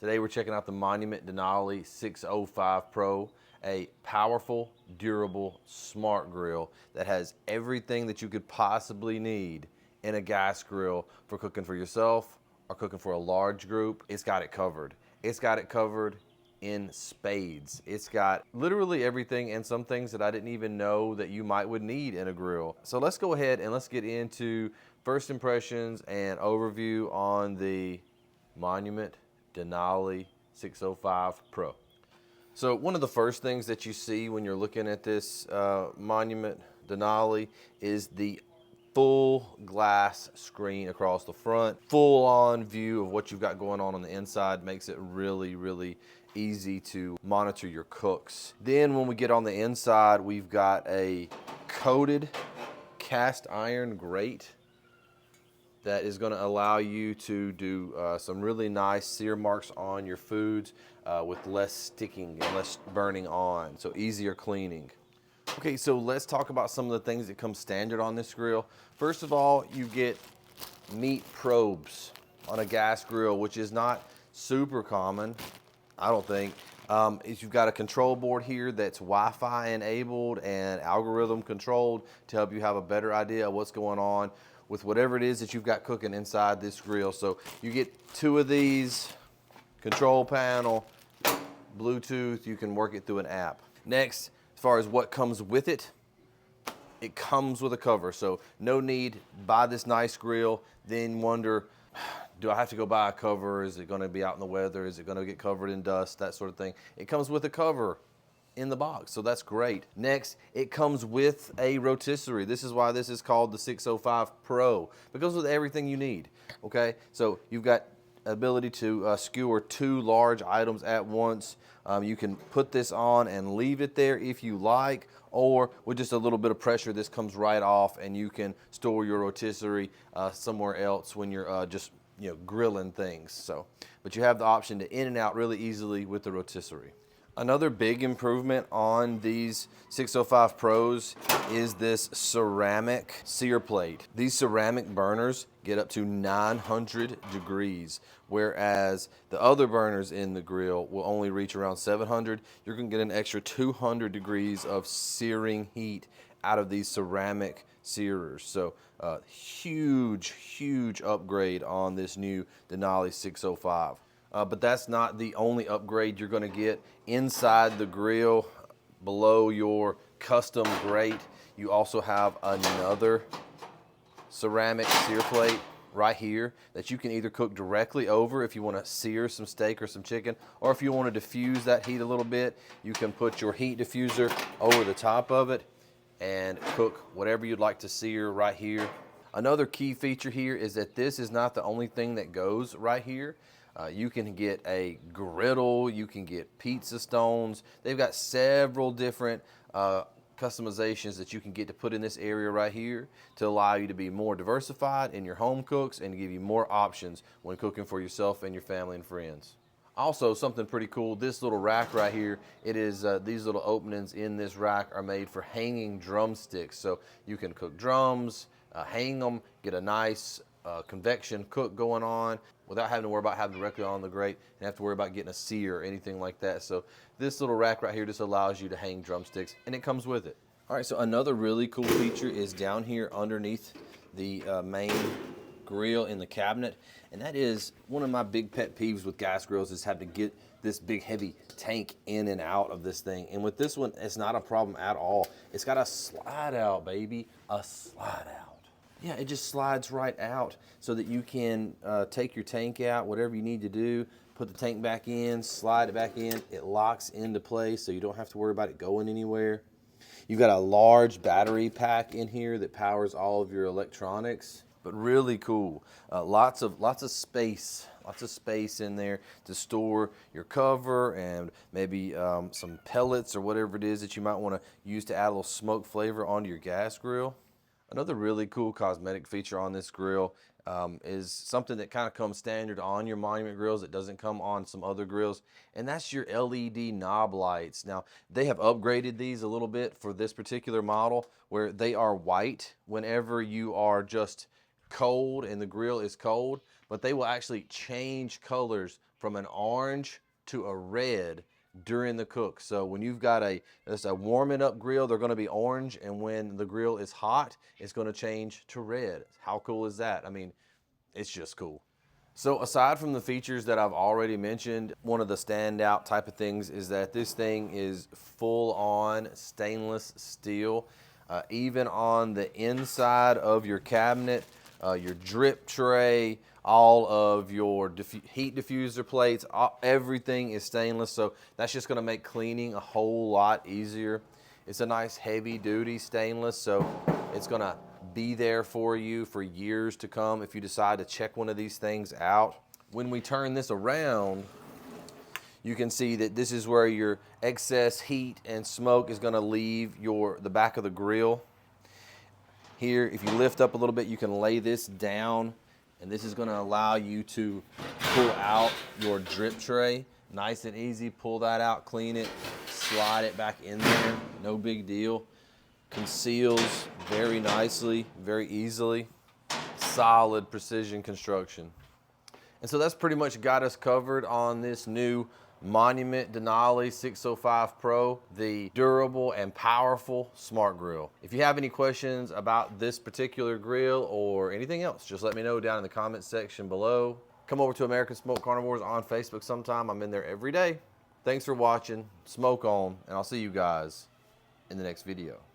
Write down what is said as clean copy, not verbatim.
Today we're checking out the Monument Denali 605 Pro, a powerful, durable, smart grill that has everything that you could possibly need in a gas grill for cooking for yourself or cooking for a large group. It's got it covered. It's got it covered in spades. It's got literally everything and some things that I didn't even know that you would need in a grill. So let's go ahead and let's get into first impressions and overview on the Monument Denali 605 Pro. So one of the first things that you see when you're looking at this Monument Denali is the full glass screen across the front. Full on view of what you've got going on the inside makes it really easy to monitor your cooks. Then when we get on the inside, we've got a coated cast iron grate that is going to allow you to do some really nice sear marks on your foods with less sticking and less burning on, so easier cleaning. Okay, so let's talk about some of the things that come standard on this grill. First of all, you get meat probes on a gas grill, which is not super common, I don't think. You've got a control board here that's Wi-Fi enabled and algorithm controlled to help you have a better idea of what's going on with whatever it is that you've got cooking inside this grill. So you get two of these, control panel, Bluetooth, you can work it through an app. Next, as far as what comes with it, it comes with a cover. So no need, buy this nice grill, then wonder, do I have to go buy a cover? Is it gonna be out in the weather? Is it gonna get covered in dust? That sort of thing. It comes with a cover in the box, so that's great. Next, it comes with a rotisserie. This is why this is called the 605 Pro, because with everything you need, okay? So you've got ability to skewer two large items at once. You can put this on and leave it there if you like, or with just a little bit of pressure, this comes right off and you can store your rotisserie somewhere else when you're just grilling things. So, but you have the option to in and out really easily with the rotisserie. Another big improvement on these 605 Pros is this ceramic sear plate. These ceramic burners get up to 900 degrees, whereas the other burners in the grill will only reach around 700. You're gonna get an extra 200 degrees of searing heat out of these ceramic searers. So huge upgrade on this new Denali 605. But that's not the only upgrade you're going to get inside the grill. Below your custom grate, you also have another ceramic sear plate right here that you can either cook directly over if you want to sear some steak or some chicken, or if you want to diffuse that heat a little bit, you can put your heat diffuser over the top of it and cook whatever you'd like to sear right here. Another key feature here is that this is not the only thing that goes right here. You can get a griddle, you can get pizza stones. They've got several different customizations that you can get to put in this area right here to allow you to be more diversified in your home cooks and to give you more options when cooking for yourself and your family and friends. Also, something pretty cool, this little rack right here, it is these little openings in this rack are made for hanging drumsticks. So you can cook drums, hang them, get a nice convection cook going on without having to worry about having directly on the grate and have to worry about getting a sear or anything like that. So this little rack right here just allows you to hang drumsticks, and it comes with it. All right, so another really cool feature is down here underneath the main grill in the cabinet, and that is one of my big pet peeves with gas grills is having to get this big heavy tank in and out of this thing. And with this one, it's not a problem at all. It's got a slide out, baby, a slide out. Yeah, it just slides right out so that you can take your tank out, whatever you need to do, put the tank back in, slide it back in. It locks into place so you don't have to worry about it going anywhere. You've got a large battery pack in here that powers all of your electronics, but really cool. Lots of space in there to store your cover and maybe some pellets or whatever it is that you might want to use to add a little smoke flavor onto your gas grill. Another really cool cosmetic feature on this grill is something that kind of comes standard on your Monument grills. It doesn't come on some other grills, and that's your LED knob lights. Now, they have upgraded these a little bit for this particular model where they are white whenever you are just cold and the grill is cold, but they will actually change colors from an orange to a red during the cook. So when you've got a warming up grill, they're going to be orange, and when the grill is hot, it's going to change to red. How cool is that? I mean, it's just cool. So aside from the features that I've already mentioned, one of the standout type of things is that this thing is full on stainless steel. Even on the inside of your cabinet, your drip tray, all of your heat diffuser plates, everything is stainless. So that's just gonna make cleaning a whole lot easier. It's a nice heavy duty stainless, so it's gonna be there for you for years to come if you decide to check one of these things out. When we turn this around, you can see that this is where your excess heat and smoke is gonna leave the back of the grill. Here, if you lift up a little bit, you can lay this down, and this is gonna allow you to pull out your drip tray. Nice and easy, pull that out, clean it, slide it back in there, no big deal. Conceals very nicely, very easily. Solid precision construction. And so that's pretty much got us covered on this new Monument Denali 605 Pro, the durable and powerful smart grill. If you have any questions about this particular grill or anything else, just let me know down in the comments section below. Come over to American Smoked Carnivores on Facebook sometime. I'm in there every day. Thanks for watching. Smoke on, and I'll see you guys in the next video.